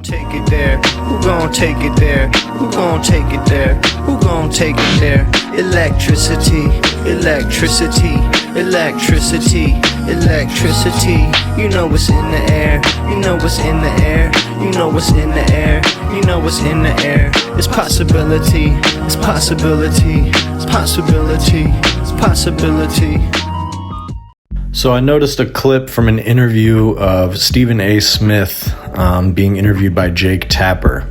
gon' take it there? Who gon' take it there? Who gon' take it there? Who gon' take it there? Electricity, electricity, electricity, electricity. You know what's in the air. You know what's in the air. You know what's in the air. You know what's in the air. It's possibility. It's possibility. It's possibility. It's possibility. So I noticed a clip from an interview of Stephen A. Smith being interviewed by Jake Tapper.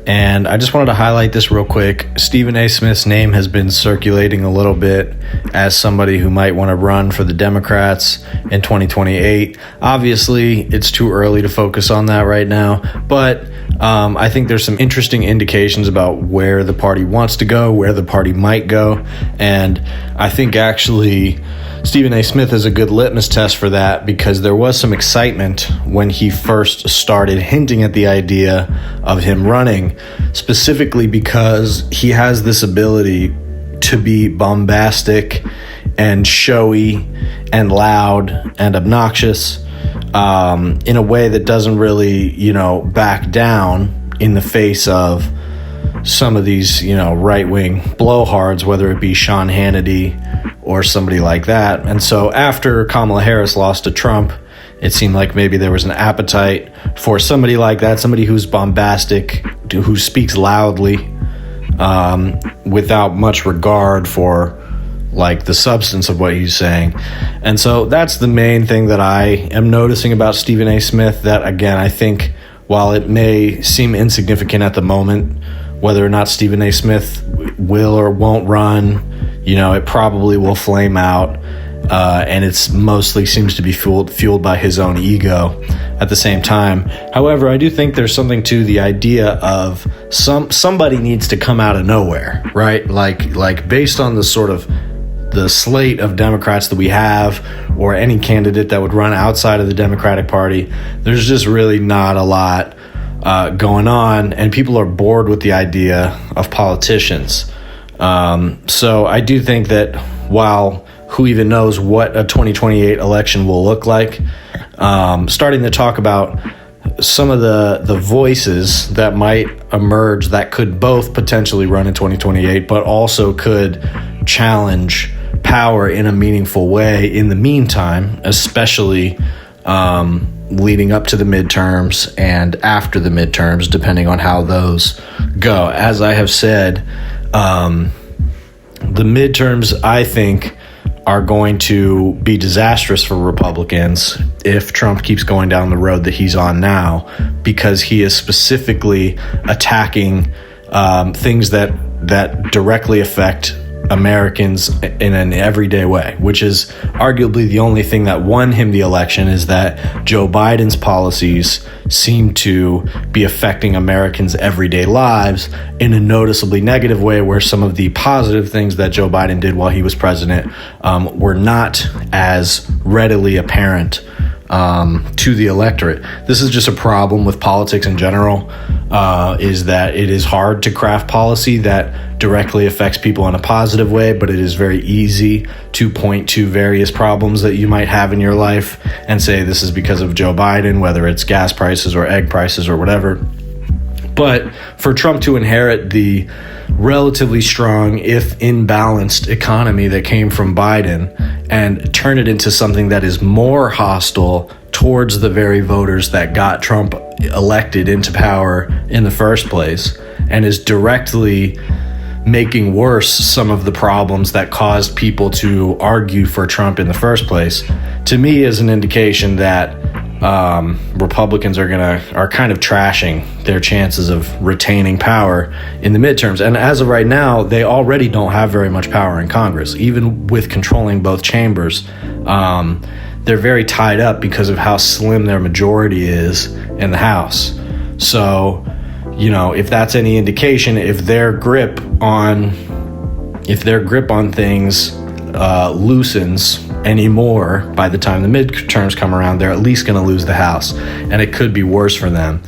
And I just wanted to highlight this real quick. Stephen A. Smith's name has been circulating a little bit as somebody who might want to run for the Democrats in 2028. Obviously, it's too early to focus on that right now, but I think there's some interesting indications about where the party wants to go, where the party might go, and I think actually Stephen A. Smith is a good litmus test for that, because there was some excitement when he first started hinting at the idea of him running, specifically because he has this ability to be bombastic and showy and loud and obnoxious in a way that doesn't really, back down in the face of some of these, right-wing blowhards, whether it be Sean Hannity or somebody like that. And so after Kamala Harris lost to Trump, it seemed like maybe there was an appetite for somebody like that, somebody who's bombastic, who speaks loudly, without much regard for like the substance of what he's saying. And so that's the main thing that I am noticing about Stephen A. Smith, that again, I think while it may seem insignificant at the moment, whether or not Stephen A. Smith will or won't run, it probably will flame out, and it's mostly seems to be fueled by his own ego at the same time. However, I do think there's something to the idea of somebody needs to come out of nowhere, right? Like based on the sort of the slate of Democrats that we have, or any candidate that would run outside of the Democratic Party, there's just really not a lot going on, and people are bored with the idea of politicians. So I do think that while who even knows what a 2028 election will look like, starting to talk about some of the voices that might emerge that could both potentially run in 2028, but also could challenge power in a meaningful way in the meantime, especially leading up to the midterms and after the midterms, depending on how those go. As I have said, the midterms, I think, are going to be disastrous for Republicans if Trump keeps going down the road that he's on now, because he is specifically attacking things that directly affect Americans in an everyday way, which is arguably the only thing that won him the election, is that Joe Biden's policies seem to be affecting Americans' everyday lives in a noticeably negative way, where some of the positive things that Joe Biden did while he was president were not as readily apparent to the electorate. This is just a problem with politics in general, is that it is hard to craft policy that directly affects people in a positive way, but it is very easy to point to various problems that you might have in your life and say this is because of Joe Biden, whether it's gas prices or egg prices or whatever. But for Trump to inherit the relatively strong, if imbalanced, economy that came from Biden and turn it into something that is more hostile towards the very voters that got Trump elected into power in the first place, and is directly making worse some of the problems that caused people to argue for Trump in the first place, to me is an indication that Republicans are kind of trashing their chances of retaining power in the midterms. And as of right now, they already don't have very much power in Congress, even with controlling both chambers. They're very tied up because of how slim their majority is in the House. So, if that's any indication, if their grip on things loosens anymore by the time the midterms come around, they're at least going to lose the House, and it could be worse for them.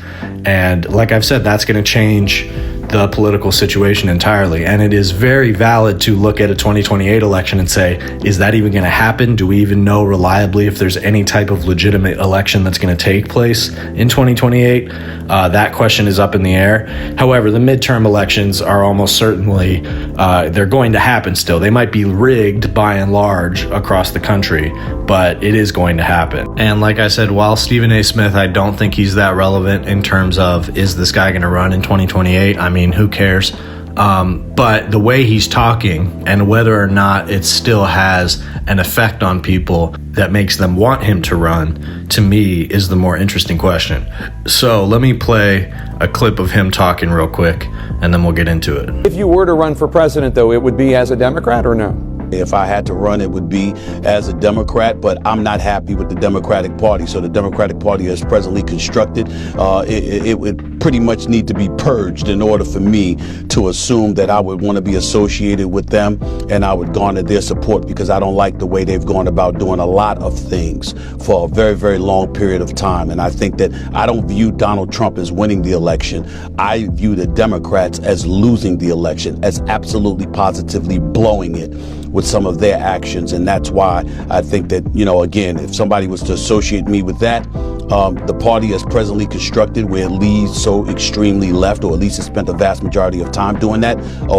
And like I've said, that's going to change the political situation entirely. And it is very valid to look at a 2028 election and say, is that even going to happen? Do we even know reliably if there's any type of legitimate election that's going to take place in 2028? That question is up in the air. However, the midterm elections are almost certainly, they're going to happen still. They might be rigged by and large across the country, but it is going to happen. And like I said, while Stephen A. Smith, I don't think he's that relevant in terms of, is this guy going to run in 2028? I mean, who cares? But the way he's talking and whether or not it still has an effect on people that makes them want him to run, to me, is the more interesting question. So let me play a clip of him talking real quick, and then we'll get into it. If you were to run for president, though, it would be as a Democrat or no? If I had to run, it would be as a Democrat, but I'm not happy with the Democratic Party. So the Democratic Party as presently constructed, it would pretty much need to be purged in order for me to assume that I would want to be associated with them and I would garner their support, because I don't like the way they've gone about doing a lot of things for a very, very long period of time. And I think that I don't view Donald Trump as winning the election. I view the Democrats as losing the election, as absolutely positively blowing it with some of their actions. And that's why I think that, again, if somebody was to associate me with that, the party as presently constructed, where it leads so extremely left, or at least it spent the vast majority of time doing that,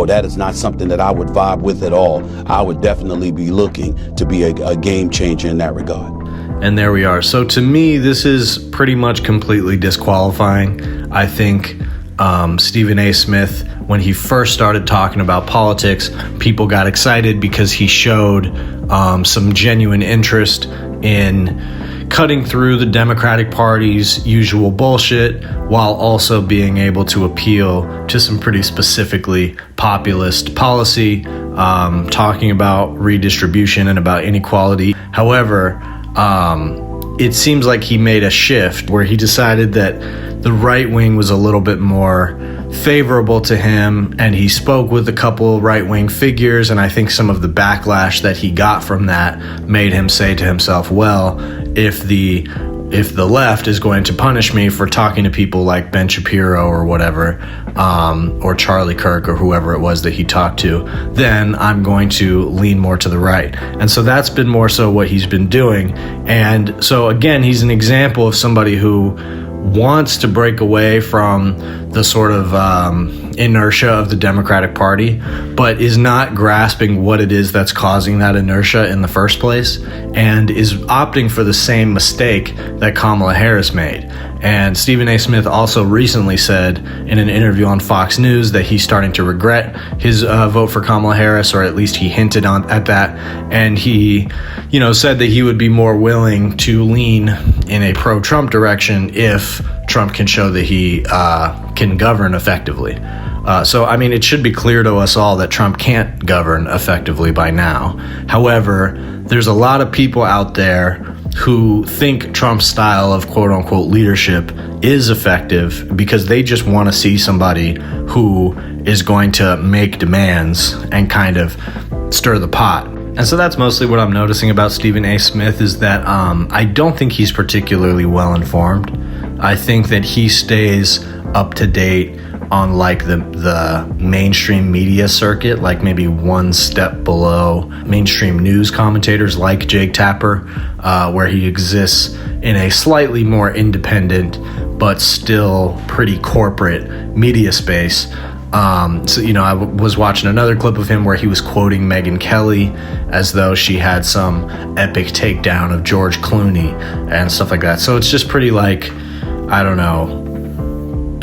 that is not something that I would vibe with at all. I would definitely be looking to be a game changer in that regard. And there we are. So to me, this is pretty much completely disqualifying. I think Stephen A. Smith, when he first started talking about politics, people got excited because he showed some genuine interest in cutting through the Democratic Party's usual bullshit while also being able to appeal to some pretty specifically populist policy, talking about redistribution and about inequality. However, it seems like he made a shift where he decided that the right wing was a little bit more favorable to him, and he spoke with a couple right-wing figures, and I think some of the backlash that he got from that made him say to himself, well, if the left is going to punish me for talking to people like Ben Shapiro or whatever, or Charlie Kirk or whoever it was that he talked to, then I'm going to lean more to the right. And so that's been more so what he's been doing. And so again, he's an example of somebody who wants to break away from the sort of inertia of the Democratic Party, but is not grasping what it is that's causing that inertia in the first place, and is opting for the same mistake that Kamala Harris made. And Stephen A. Smith also recently said in an interview on Fox News that he's starting to regret his vote for Kamala Harris, or at least he hinted at that. And he, said that he would be more willing to lean in a pro-Trump direction if Trump can show that he can govern effectively. So, I mean, it should be clear to us all that Trump can't govern effectively by now. However, there's a lot of people out there who think Trump's style of quote-unquote leadership is effective because they just want to see somebody who is going to make demands and kind of stir the pot. And so that's mostly what I'm noticing about Stephen A. Smith, is that I don't think he's particularly well-informed. I think that he stays up to date on like the mainstream media circuit, like maybe one step below mainstream news commentators like Jake Tapper, where he exists in a slightly more independent but still pretty corporate media space. I was watching another clip of him where he was quoting Megyn Kelly as though she had some epic takedown of George Clooney and stuff like that. So it's just pretty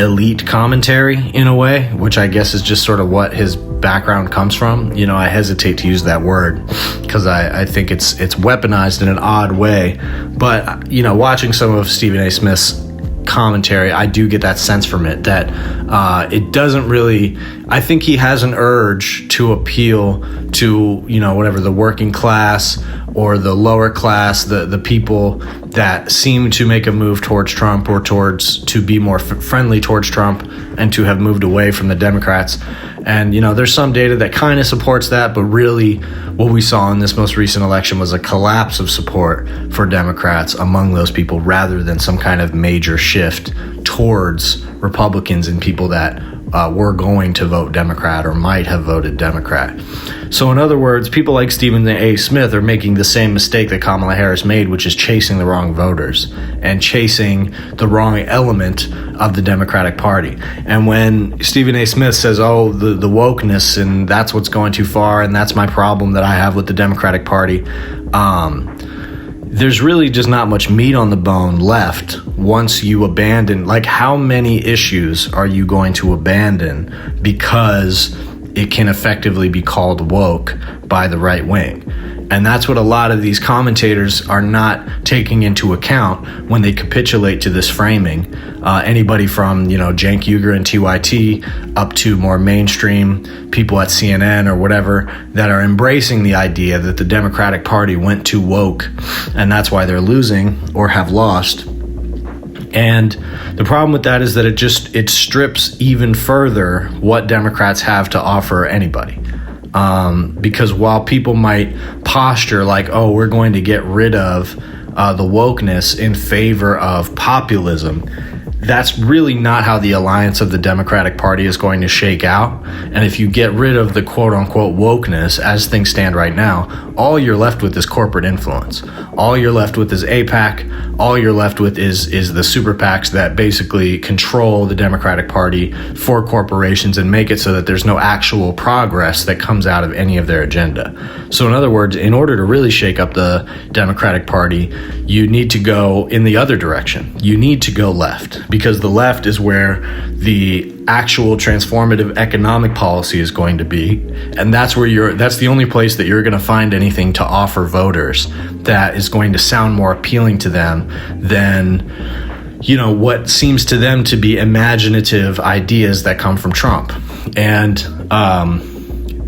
elite commentary in a way, which I guess is just sort of what his background comes from. I hesitate to use that word because I think it's weaponized in an odd way. But, watching some of Stephen A. Smith's commentary, I do get that sense from it that it doesn't really, I think he has an urge to appeal to, whatever, the working class or the lower class, the people that seem to make a move towards Trump or to be more friendly towards Trump and to have moved away from the Democrats. And, there's some data that kind of supports that, but really what we saw in this most recent election was a collapse of support for Democrats among those people rather than some kind of major shift towards Republicans and people that were going to vote Democrat or might have voted Democrat. So in other words, people like Stephen A. Smith are making the same mistake that Kamala Harris made, which is chasing the wrong voters and chasing the wrong element of the Democratic Party. And when Stephen A. Smith says, oh, the wokeness, and that's what's going too far, and that's my problem that I have with the Democratic Party, there's really just not much meat on the bone left once you abandon. Like, how many issues are you going to abandon because it can effectively be called woke by the right wing? And that's what a lot of these commentators are not taking into account when they capitulate to this framing. Anybody from, Cenk Uygur and TYT up to more mainstream people at CNN or whatever that are embracing the idea that the Democratic Party went too woke and that's why they're losing or have lost. And the problem with that is that it strips even further what Democrats have to offer anybody. Because while people might posture like, oh, we're going to get rid of the wokeness in favor of populism, that's really not how the alliance of the Democratic Party is going to shake out. And if you get rid of the quote-unquote wokeness as things stand right now, all you're left with is corporate influence. All you're left with is AIPAC. All you're left with is the super PACs that basically control the Democratic Party for corporations and make it so that there's no actual progress that comes out of any of their agenda. So in other words, in order to really shake up the Democratic Party, you need to go in the other direction. You need to go left, because the left is where the actual transformative economic policy is going to be, and that's the only place that you're going to find anything to offer voters that is going to sound more appealing to them than what seems to them to be imaginative ideas that come from Trump. And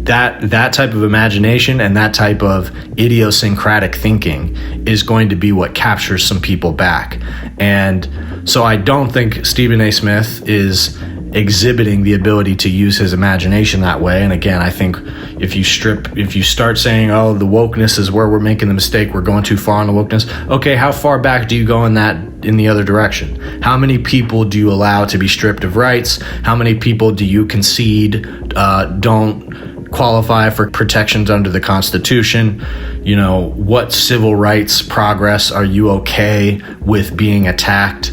that type of imagination and that type of idiosyncratic thinking is going to be what captures some people back. And so I don't think Stephen A. Smith is exhibiting the ability to use his imagination that way. And again, I think if you start saying, oh, the wokeness is where we're making the mistake, we're going too far on the wokeness. Okay, how far back do you go in the other direction? How many people do you allow to be stripped of rights? How many people do you concede don't qualify for protections under the Constitution? What civil rights progress are you okay with being attacked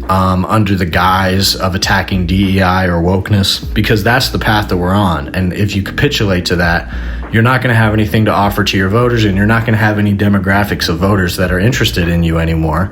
under the guise of attacking DEI or wokeness? Because that's the path that we're on. And if you capitulate to that, you're not going to have anything to offer to your voters, and you're not going to have any demographics of voters that are interested in you anymore.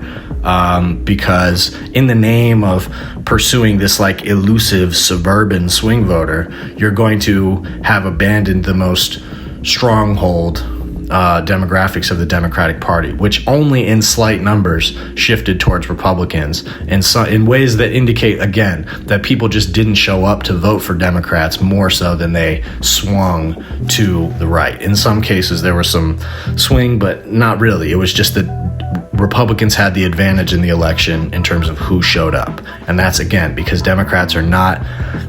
Because in the name of pursuing this like elusive suburban swing voter, you're going to have abandoned the most stronghold demographics of the Democratic Party, which only in slight numbers shifted towards Republicans in ways that indicate, again, that people just didn't show up to vote for Democrats more so than they swung to the right. In some cases, there was some swing, but not really. It was just that Republicans had the advantage in the election in terms of who showed up. And that's, again, because Democrats are not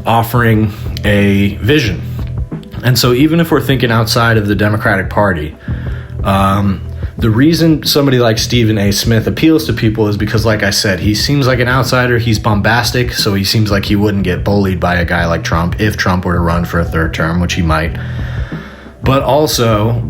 offering a vision. And so even if we're thinking outside of the Democratic Party, the reason somebody like Stephen A. Smith appeals to people is because, like I said, he seems like an outsider. He's bombastic, so he seems like he wouldn't get bullied by a guy like Trump if Trump were to run for a third term, which he might. But also,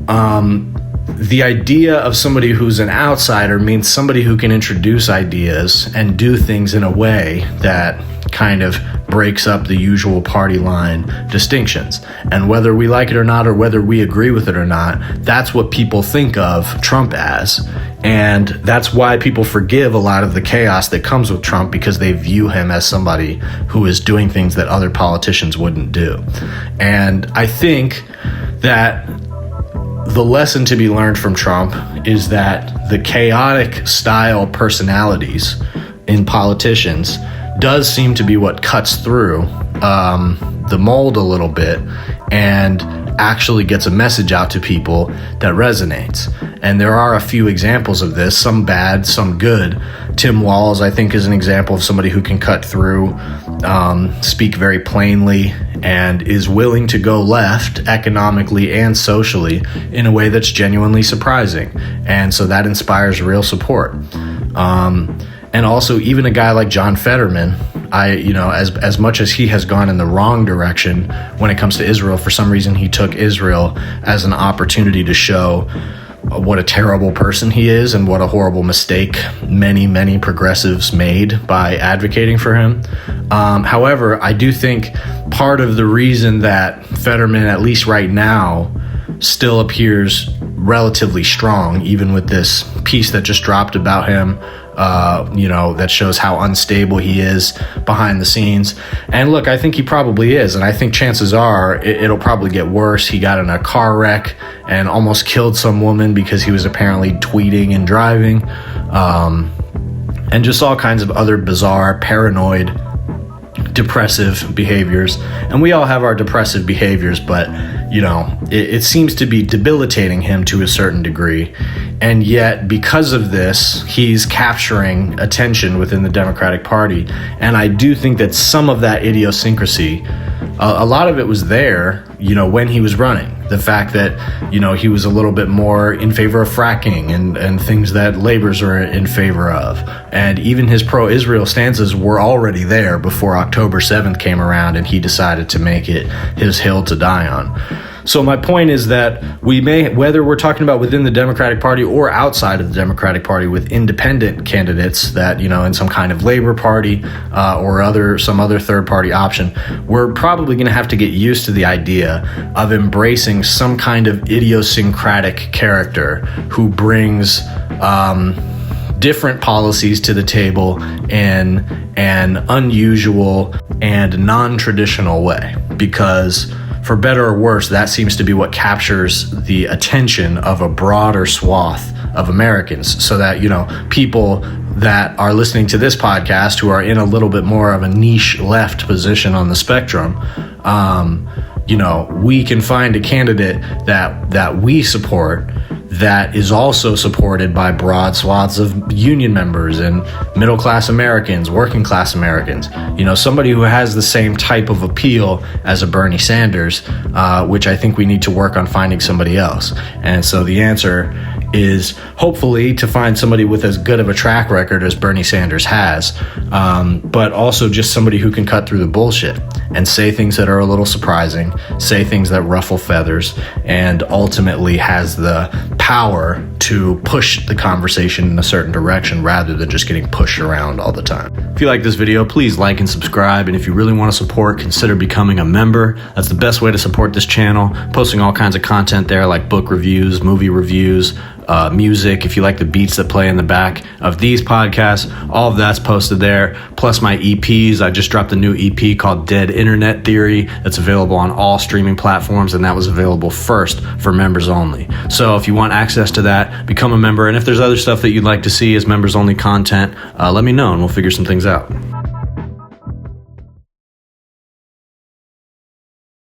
the idea of somebody who's an outsider means somebody who can introduce ideas and do things in a way that kind of breaks up the usual party line distinctions. And whether we like it or not, or whether we agree with it or not, that's what people think of Trump as. And that's why people forgive a lot of the chaos that comes with Trump, because they view him as somebody who is doing things that other politicians wouldn't do. And I think that the lesson to be learned from Trump is that the chaotic style personalities in politicians does seem to be what cuts through the mold a little bit and actually gets a message out to people that resonates. And there are a few examples of this, some bad, some good. Tim Walz, I think, is an example of somebody who can cut through, speak very plainly, and is willing to go left economically and socially in a way that's genuinely surprising. And so that inspires real support. And also, even a guy like John Fetterman, as much as he has gone in the wrong direction when it comes to Israel, for some reason he took Israel as an opportunity to show what a terrible person he is and what a horrible mistake many progressives made by advocating for him. However, I do think part of the reason that Fetterman, at least right now, still appears relatively strong, even with this piece that just dropped about him, that shows how unstable he is behind the scenes. And look, I think he probably is, and I think chances are it'll probably get worse. He got in a car wreck and almost killed some woman because he was apparently tweeting and driving, and just all kinds of other bizarre, paranoid, depressive behaviors. And we all have our depressive behaviors, but it seems to be debilitating him to a certain degree. And yet, because of this, he's capturing attention within the Democratic Party. And I do think that some of that idiosyncrasy, a lot of it was there, when he was running. The fact that, he was a little bit more in favor of fracking and things that laborers are in favor of. And even his pro-Israel stances were already there before October 7th came around and he decided to make it his hill to die on. So my point is that we may, whether we're talking about within the Democratic Party or outside of the Democratic Party with independent candidates that, in some kind of Labor Party or some other third party option, we're probably going to have to get used to the idea of embracing some kind of idiosyncratic character who brings different policies to the table in an unusual and non-traditional way. Because for better or worse, that seems to be what captures the attention of a broader swath of Americans, so that, people that are listening to this podcast who are in a little bit more of a niche left position on the spectrum, we can find a candidate that we support that is also supported by broad swaths of union members and middle-class Americans, working-class Americans. Somebody who has the same type of appeal as a Bernie Sanders, which I think we need to work on finding somebody else. And so the answer is hopefully to find somebody with as good of a track record as Bernie Sanders has, but also just somebody who can cut through the bullshit and say things that are a little surprising, say things that ruffle feathers, and ultimately has the power to push the conversation in a certain direction rather than just getting pushed around all the time. If you like this video, please like and subscribe. And if you really want to support, consider becoming a member. That's the best way to support this channel. Posting all kinds of content there, like book reviews, movie reviews, music. If you like the beats that play in the back of these podcasts, all of that's posted there. Plus my EPs. I just dropped a new EP called Dead Internet Theory that's available on all streaming platforms, and that was available first for members only. So if you want access to that, become a member. And if there's other stuff that you'd like to see as members only content, let me know and we'll figure some things out.